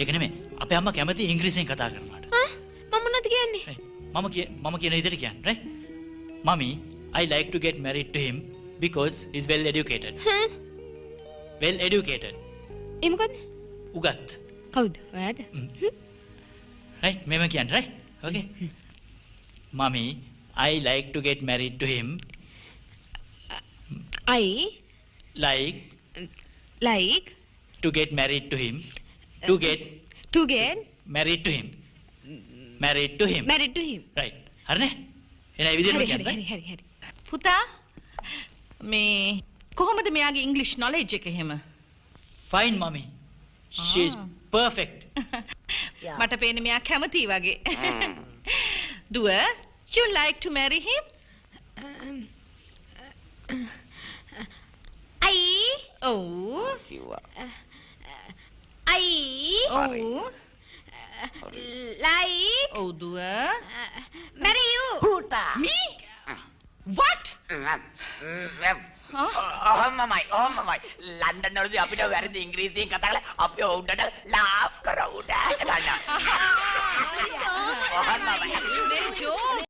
ඒක නෙමෙයි. අපේ අම්මා කැමති ඉංග්‍රීසියෙන් කතා කරනවාට. මම මොනවද කියන්නේ? මම කියන විදිහට කියන්නේ, right? Mommy, I like to get married to him because he's well educated. Well educated. ඒ මොකද? උගත්. කවුද? ඔයාද? Right? මෙම කියන්නේ, right? Okay. Mommy, I like to get married to him. I Like to get married to him. To get married to him. Married to him. Right. හරිනේ? එහෙනම් ඒ විදිහටම කියන්නේ. හරි. පුතා මේ කොහොමද මෙයාගේ ඉංග්‍රීසි නොලෙජ් එක එහෙම? Fine, mommy. She's perfect. මට පේන්නේ මෙයා කැමති වගේ. දුව, you like to marry him? Oh. like Oh, දුව. marry you. Me? What? ඔහොමමයි ලන්ඩන් වලදී අපිට වැරදි ඉංග්‍රීසියෙන් කතා කරලා අපි උඩට ලාෆ් කරා උඩට ගන්නවා. Joke.